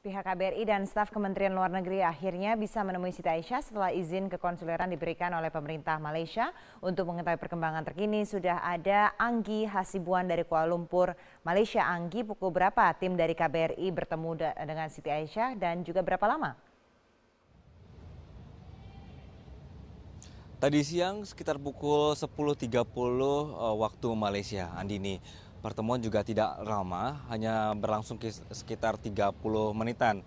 Pihak KBRI dan staf Kementerian Luar Negeri akhirnya bisa menemui Siti Aisyah setelah izin kekonsuleran diberikan oleh pemerintah Malaysia. Untuk mengetahui perkembangan terkini sudah ada Anggi Hasibuan dari Kuala Lumpur, Malaysia. Anggi, pukul berapa tim dari KBRI bertemu dengan Siti Aisyah dan juga berapa lama? Tadi siang sekitar pukul 10.30 waktu Malaysia, Andini. Pertemuan juga tidak lama, hanya berlangsung sekitar 30 menitan.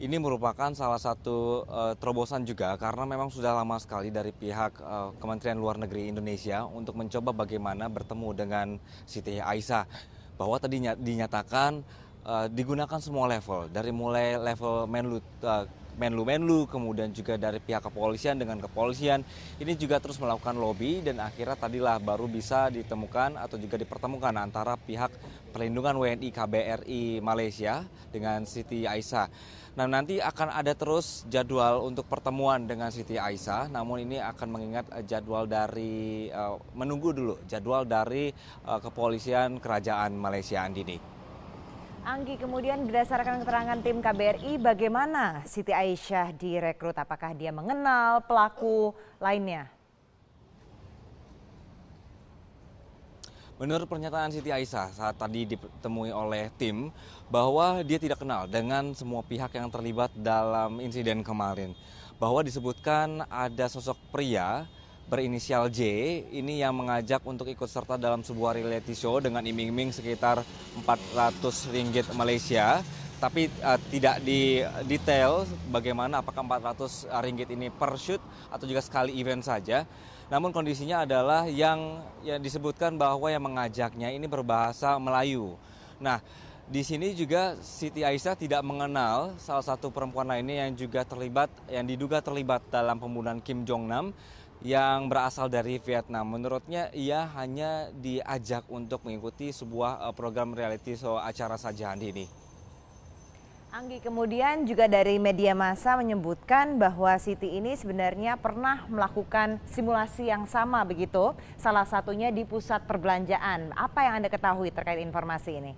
Ini merupakan salah satu terobosan juga karena memang sudah lama sekali dari pihak Kementerian Luar Negeri Indonesia untuk mencoba bagaimana bertemu dengan Siti Aisyah. Bahwa tadi dinyatakan digunakan semua level, dari mulai level Menlu, kemudian juga dari pihak kepolisian dengan kepolisian. Ini juga terus melakukan lobby dan akhirnya tadilah baru bisa ditemukan atau juga dipertemukan antara pihak perlindungan WNI KBRI Malaysia dengan Siti Aisyah. Nah, nanti akan ada terus jadwal untuk pertemuan dengan Siti Aisyah, namun ini akan mengingat jadwal dari menunggu dulu jadwal dari kepolisian kerajaan Malaysia, Andini. Anggi, kemudian berdasarkan keterangan tim KBRI, bagaimana Siti Aisyah direkrut? Apakah dia mengenal pelaku lainnya? Menurut pernyataan Siti Aisyah saat tadi ditemui oleh tim, bahwa dia tidak kenal dengan semua pihak yang terlibat dalam insiden kemarin. Bahwa disebutkan ada sosok pria berinisial J ini yang mengajak untuk ikut serta dalam sebuah reality show dengan iming-iming sekitar 400 ringgit Malaysia. Tapi tidak didetail bagaimana apakah 400 ringgit ini per shoot atau juga sekali event saja. Namun kondisinya adalah yang disebutkan bahwa yang mengajaknya ini berbahasa Melayu. Nah, di sini juga Siti Aisyah tidak mengenal salah satu perempuan lainnya yang juga yang diduga terlibat dalam pembunuhan Kim Jong Nam yang berasal dari Vietnam. Menurutnya ia hanya diajak untuk mengikuti sebuah program reality show acara saja, Andini. Anggi, kemudian juga dari media massa menyebutkan bahwa Siti ini sebenarnya pernah melakukan simulasi yang sama begitu, salah satunya di pusat perbelanjaan. Apa yang Anda ketahui terkait informasi ini?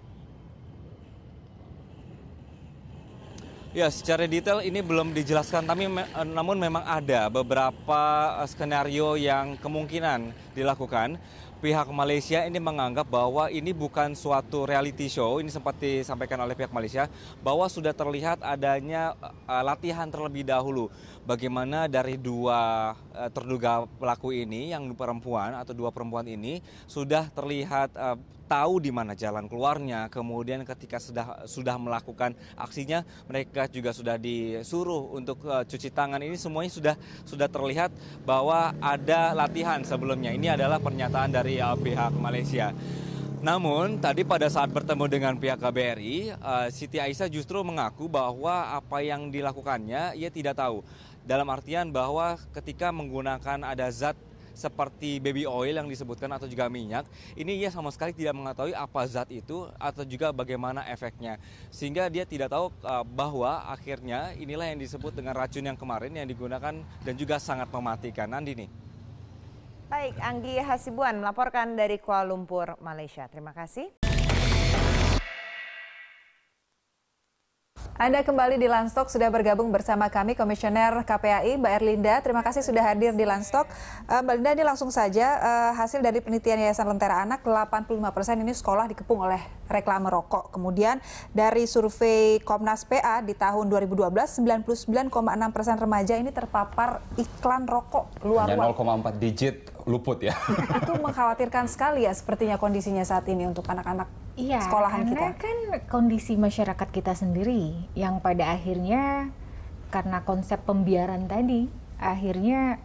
Ya, secara detail ini belum dijelaskan, tapi namun memang ada beberapa skenario yang kemungkinan dilakukan. Pihak Malaysia ini menganggap bahwa ini bukan suatu reality show, ini sempat disampaikan oleh pihak Malaysia, bahwa sudah terlihat adanya latihan terlebih dahulu. Bagaimana dari dua terduga pelaku ini, yang perempuan atau dua perempuan ini, sudah terlihat tahu di mana jalan keluarnya. Kemudian ketika sudah melakukan aksinya, mereka juga sudah disuruh untuk cuci tangan. Ini semuanya sudah terlihat bahwa ada latihan sebelumnya. Ini adalah pernyataan dari pihak Malaysia. Namun tadi pada saat bertemu dengan pihak KBRI, Siti Aisyah justru mengaku bahwa apa yang dilakukannya ia tidak tahu. Dalam artian bahwa ketika menggunakan ada zat seperti baby oil yang disebutkan atau juga minyak, ini ia sama sekali tidak mengetahui apa zat itu atau juga bagaimana efeknya. Sehingga dia tidak tahu bahwa akhirnya inilah yang disebut dengan racun yang kemarin yang digunakan dan juga sangat mematikan. Andini. Baik, Anggi Hasibuan melaporkan dari Kuala Lumpur, Malaysia. Terima kasih. Anda kembali di Landstalk, sudah bergabung bersama kami Komisioner KPAI Mbak Erlinda. Terima kasih sudah hadir di Landstalk. Mbak Erlinda, ini langsung saja hasil dari penelitian Yayasan Lentera Anak, 85% ini sekolah dikepung oleh reklame rokok. Kemudian dari survei Komnas PA di tahun 2012, 99,6% remaja ini terpapar iklan rokok luar ruang. 0,4 digit luput ya. Itu mengkhawatirkan sekali ya sepertinya kondisinya saat ini untuk anak-anak sekolahan kita. Karena kan kondisi masyarakat kita sendiri yang pada akhirnya karena konsep pembiaran tadi, akhirnya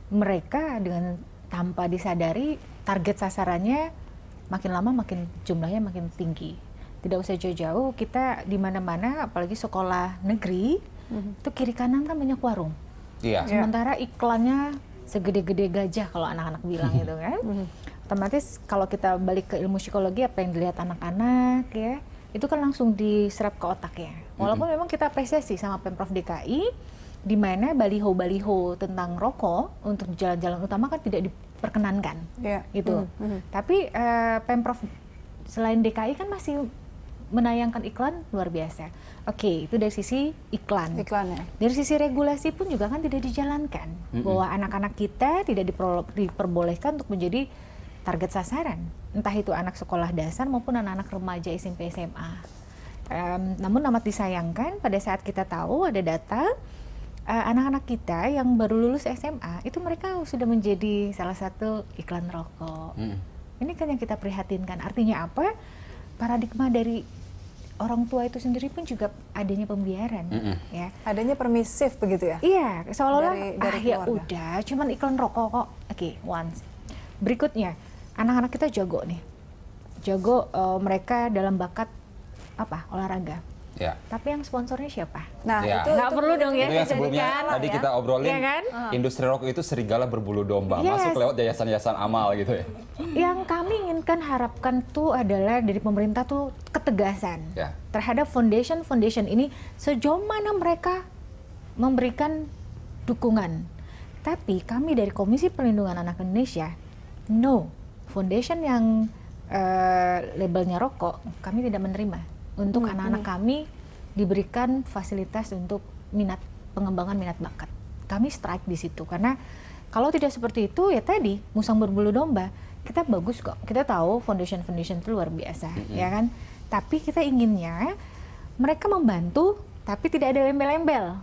mereka dengan tanpa disadari target sasarannya makin lama makin jumlahnya makin tinggi. Tidak usah jauh-jauh, kita di mana-mana apalagi sekolah negeri itu kiri kanan kan banyak warung. Iya. Sementara iklannya segede-gede gajah kalau anak-anak bilang gitu kan. Otomatis kalau kita balik ke ilmu psikologi, apa yang dilihat anak-anak ya, itu kan langsung diserap ke otaknya. Walaupun memang kita apresiasi sama Pemprov DKI, di mana baliho-baliho tentang rokok untuk jalan-jalan utama kan tidak diperkenankan, gitu. Tapi Pemprov selain DKI kan masih menayangkan iklan luar biasa. Oke, itu dari sisi iklan. Iklannya. Dari sisi regulasi pun juga kan tidak dijalankan, bahwa anak-anak kita tidak diperbolehkan untuk menjadi target sasaran, entah itu anak sekolah dasar maupun anak-anak remaja SMP SMA. Namun amat disayangkan pada saat kita tahu ada data anak-anak kita yang baru lulus SMA itu mereka sudah menjadi salah satu iklan rokok. Ini kan yang kita prihatinkan. Artinya apa? Paradigma dari orang tua itu sendiri pun juga adanya pembiaran, ya. Adanya permisif begitu ya? Iya, seolah-olah dari ya keluarga. udah, cuman iklan rokok kok. Oke, once. Berikutnya, anak-anak kita jago nih, jago mereka dalam bakat apa? Olahraga. Ya. Tapi yang sponsornya siapa? Nah, Ya. Nggak perlu dong ya. Itu yang sebelumnya tadi kita obrolin, Iya kan? industri rokok itu serigala berbulu domba, Yes. masuk lewat yayasan-yayasan amal gitu ya. Yang kami inginkan harapkan tuh adalah dari pemerintah tuh ketegasan Ya. terhadap foundation ini sejauh mana mereka memberikan dukungan. Tapi kami dari Komisi Perlindungan Anak Indonesia, no, foundation yang labelnya rokok kami tidak menerima untuk anak-anak kami diberikan fasilitas untuk pengembangan minat bakat. Kami strike di situ karena kalau tidak seperti itu ya tadi musang berbulu domba. Kita bagus kok, kita tahu foundation itu luar biasa, ya kan? Tapi kita inginnya mereka membantu, tapi tidak ada embel-embel,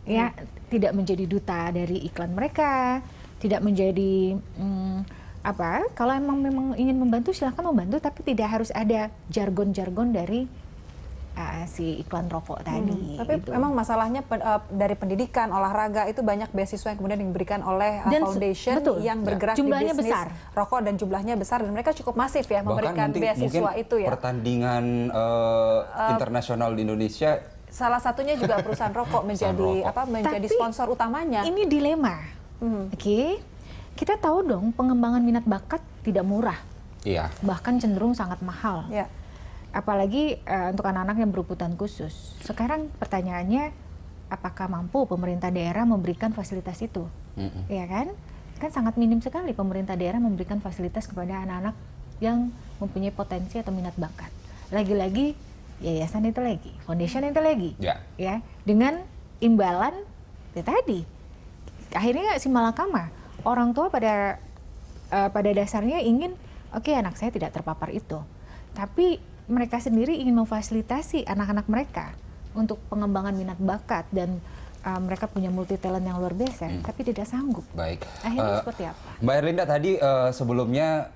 ya, tidak menjadi duta dari iklan mereka, tidak menjadi kalau memang ingin membantu silahkan membantu, tapi tidak harus ada jargon-jargon dari si iklan rokok tadi. Tapi gitu. memang masalahnya dari pendidikan, olahraga itu banyak beasiswa yang kemudian diberikan oleh Dan foundation betul. yang bergerak Jumlahnya di bisnis besar. rokok dan jumlahnya besar dan mereka cukup masif ya memberikan beasiswa itu ya. Pertandingan internasional di Indonesia, Salah satunya juga perusahaan rokok menjadi menjadi Tapi sponsor utamanya. Ini dilema. Oke. Kita tahu dong pengembangan minat bakat tidak murah. iya. Bahkan cenderung sangat mahal. Ya. Apalagi untuk anak-anak yang berkebutuhan khusus. Sekarang pertanyaannya, apakah mampu pemerintah daerah memberikan fasilitas itu? Ya kan? Kan sangat minim sekali pemerintah daerah memberikan fasilitas kepada anak-anak yang mempunyai potensi atau minat bakat. Lagi-lagi yayasan itu lagi, foundation itu lagi, ya, dengan imbalan ya tadi. Akhirnya si malakama, orang tua pada dasarnya ingin, oke, anak saya tidak terpapar itu, tapi mereka sendiri ingin memfasilitasi anak-anak mereka untuk pengembangan minat bakat dan mereka punya multi talent yang luar biasa, tapi tidak sanggup. Baik. Akhirnya seperti apa? Mbak Erlinda tadi sebelumnya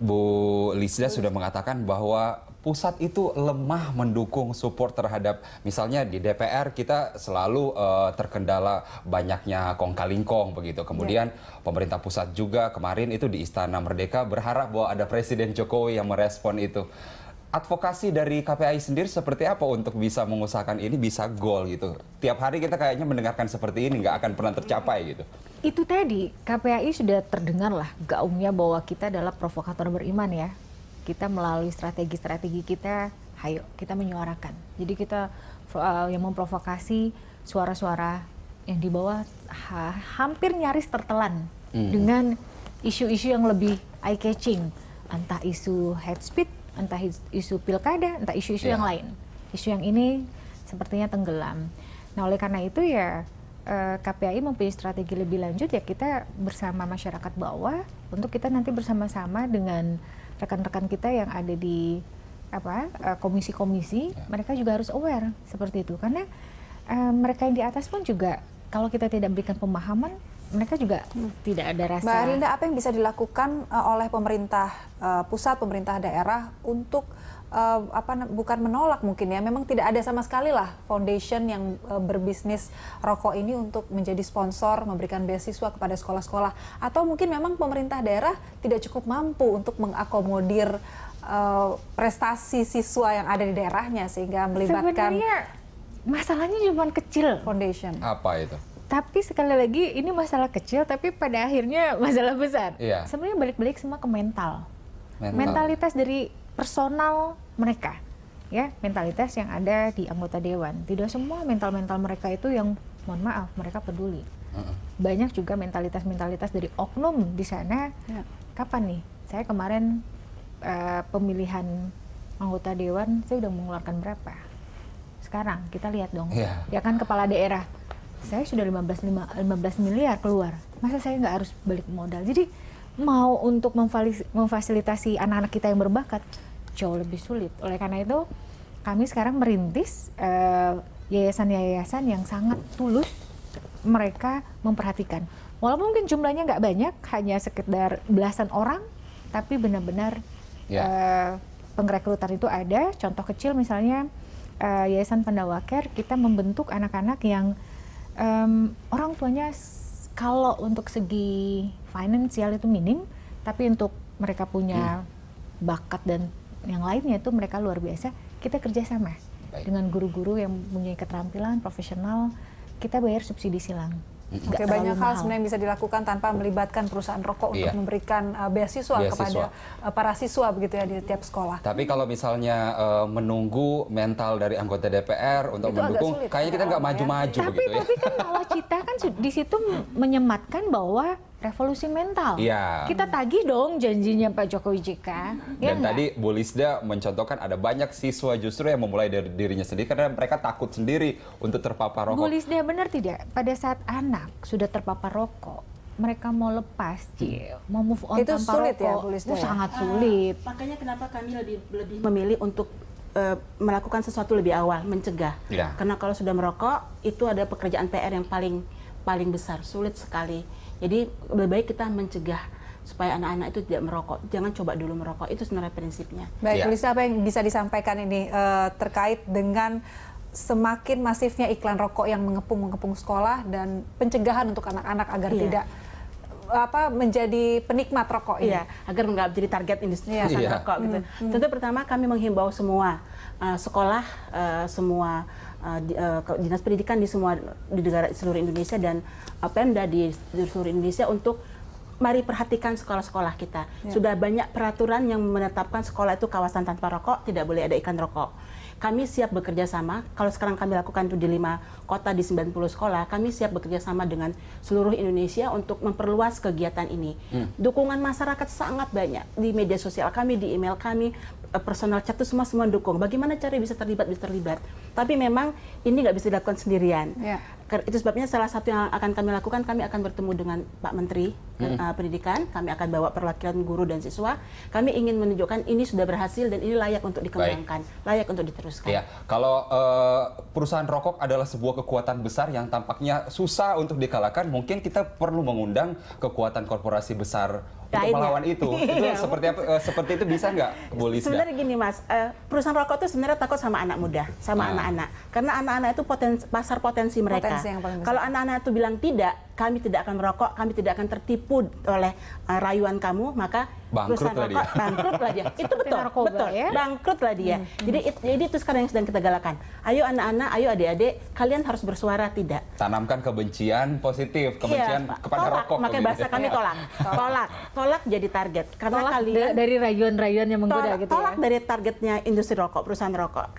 Bu Lisda sudah mengatakan bahwa pusat itu lemah mendukung support terhadap, misalnya di DPR kita selalu terkendala banyaknya kong-kalingkong begitu. Kemudian pemerintah pusat juga kemarin itu di Istana Merdeka berharap bahwa ada Presiden Jokowi yang merespon itu. Advokasi dari KPAI sendiri seperti apa untuk bisa mengusahakan ini bisa goal gitu? Tiap hari kita kayaknya mendengarkan seperti ini, nggak akan pernah tercapai gitu. Itu tadi, KPAI sudah terdengar lah gaungnya bahwa kita adalah provokator beriman ya. Kita melalui strategi-strategi kita, ayo kita menyuarakan. Jadi kita yang memprovokasi suara-suara yang di bawah hampir nyaris tertelan dengan isu-isu yang lebih eye-catching. Entah isu hate speech, entah isu pilkada, entah isu-isu yang lain. Isu yang ini sepertinya tenggelam. Nah oleh karena itu ya KPAI mempunyai strategi lebih lanjut ya kita bersama masyarakat bawah untuk kita nanti bersama-sama dengan rekan-rekan kita yang ada di komisi-komisi, mereka juga harus aware seperti itu karena mereka yang di atas pun juga kalau kita tidak berikan pemahaman mereka juga tidak ada rasa. Mbak Erlinda, apa yang bisa dilakukan oleh pemerintah pusat, pemerintah daerah untuk bukan menolak mungkin ya, memang tidak ada sama sekali lah foundation yang berbisnis rokok ini untuk menjadi sponsor, memberikan beasiswa kepada sekolah-sekolah, atau mungkin memang pemerintah daerah tidak cukup mampu untuk mengakomodir prestasi siswa yang ada di daerahnya sehingga melibatkan. Sebenarnya masalahnya cuma kecil. Foundation. Apa itu? Tapi sekali lagi ini masalah kecil tapi pada akhirnya masalah besar. Iya. Sebenarnya balik-balik semua ke mental. Mentalitas dari personal mereka. Ya, mentalitas yang ada di anggota dewan. Tidak semua mental-mental mereka itu yang mohon maaf mereka peduli. Banyak juga mentalitas-mentalitas dari oknum di sana. Kapan nih? Saya kemarin pemilihan anggota dewan saya udah mengeluarkan berapa. Sekarang kita lihat dong, Iya. ya kan kepala daerah, saya sudah 15 miliar keluar, masa saya nggak harus balik modal? Jadi mau untuk memfasilitasi anak-anak kita yang berbakat jauh lebih sulit. Oleh karena itu kami sekarang merintis yayasan-yayasan yang sangat tulus, mereka memperhatikan. Walaupun mungkin jumlahnya nggak banyak, hanya sekitar belasan orang, tapi benar-benar pengrekrutan itu ada. Contoh kecil misalnya Yayasan Pandawa Care, kita membentuk anak-anak yang orang tuanya kalau untuk segi finansial itu minim, tapi untuk mereka punya bakat dan yang lainnya itu mereka luar biasa. Kita kerjasama dengan guru-guru yang punya keterampilan profesional, kita bayar subsidi silang. Oke, banyak hal sebenarnya yang bisa dilakukan tanpa melibatkan perusahaan rokok untuk memberikan beasiswa kepada para siswa begitu ya di tiap sekolah. Tapi kalau misalnya menunggu mental dari anggota DPR untuk itu mendukung, sulit, kayaknya kita nggak maju-maju begitu ya. Tapi kan nawacita kan di situ menyematkan bahwa revolusi mental. Iya. Kita tagih dong janjinya Pak Jokowi JK. Ya Dan tadi Bu Lisda mencontohkan ada banyak siswa justru yang memulai dari dirinya sendiri karena mereka takut sendiri untuk terpapar rokok. Bu Lisda benar tidak? Pada saat anak sudah terpapar rokok, mereka mau lepas, mau move on itu tanpa sulit rokok, ya, Bu Lisda? sangat sulit. Makanya kenapa kami lebih memilih untuk melakukan sesuatu lebih awal, mencegah. Ya. Karena kalau sudah merokok, itu ada pekerjaan PR yang paling besar, sulit sekali. Jadi lebih baik kita mencegah supaya anak-anak itu tidak merokok. Jangan coba dulu merokok, itu sebenarnya prinsipnya. Baik, Ya. Bu Lisda, apa yang bisa disampaikan ini terkait dengan semakin masifnya iklan rokok yang mengepung sekolah dan pencegahan untuk anak-anak agar tidak menjadi penikmat rokok ini? Iya, agar nggak menjadi target industri rokok gitu. Tentu pertama kami menghimbau semua sekolah, semua dinas pendidikan di seluruh Indonesia dan Pemda di seluruh Indonesia untuk mari perhatikan sekolah-sekolah kita. Sudah banyak peraturan yang menetapkan sekolah itu kawasan tanpa rokok, tidak boleh ada iklan rokok. Kami siap bekerja sama, kalau sekarang kami lakukan itu di 5 kota di 90 sekolah, kami siap bekerja sama dengan seluruh Indonesia untuk memperluas kegiatan ini. Dukungan masyarakat sangat banyak di media sosial kami, di email kami, personal chat itu semua mendukung. Bagaimana cara bisa terlibat. Tapi memang ini nggak bisa dilakukan sendirian. Itu sebabnya salah satu yang akan kami lakukan, kami akan bertemu dengan Pak Menteri Pendidikan, kami akan bawa perwakilan guru dan siswa. Kami ingin menunjukkan ini sudah berhasil dan ini layak untuk dikembangkan, layak untuk diteruskan. Ya, kalau perusahaan rokok adalah sebuah kekuatan besar yang tampaknya susah untuk dikalahkan, mungkin kita perlu mengundang kekuatan korporasi besar untuk melawan itu. Itu seperti itu bisa nggak, Bu Lisda? Sebenarnya gini Mas, perusahaan rokok itu sebenarnya takut sama anak muda, sama anak-anak. Karena anak-anak itu pasar potensi mereka. Kalau anak-anak itu bilang tidak, kami tidak akan merokok, kami tidak akan tertipu oleh rayuan kamu, maka perusahaan rokok bangkrutlah dia. Itu betul, ya? Bangkrutlah dia. Jadi itu sekarang yang sedang kita galakan. Ayo anak-anak, ayo adik-adik, kalian harus bersuara tidak. Tanamkan kebencian positif, kebencian kepada rokok. Pakai bahasa kami tolak jadi target. Karena kalian dari rayuan-rayuan yang menggoda gitu ya. Tolak dari targetnya industri rokok, perusahaan rokok.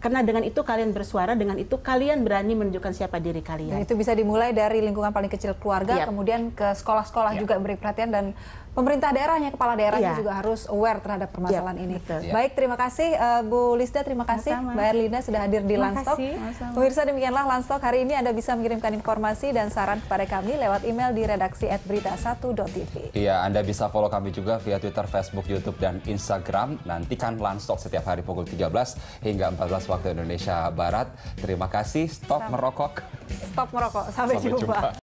Karena dengan itu kalian bersuara, dengan itu kalian berani menunjukkan siapa diri kalian. Dan itu bisa dimulai dari lingkungan paling kecil keluarga, kemudian ke sekolah-sekolah juga beri perhatian, dan pemerintah daerahnya, kepala daerahnya juga harus aware terhadap permasalahan ini. Baik, terima kasih Bu Lisda, terima kasih Mbak Erlinda sudah hadir di Landstalk. Pemirsa, demikianlah Landstalk hari ini. Anda bisa mengirimkan informasi dan saran kepada kami lewat email di redaksi@berita1.tv. Iya, Anda bisa follow kami juga via Twitter, Facebook, YouTube, dan Instagram. Nantikan Landstalk setiap hari pukul 13 hingga 14 waktu Indonesia Barat. Terima kasih, stop merokok. Stop merokok, sampai jumpa.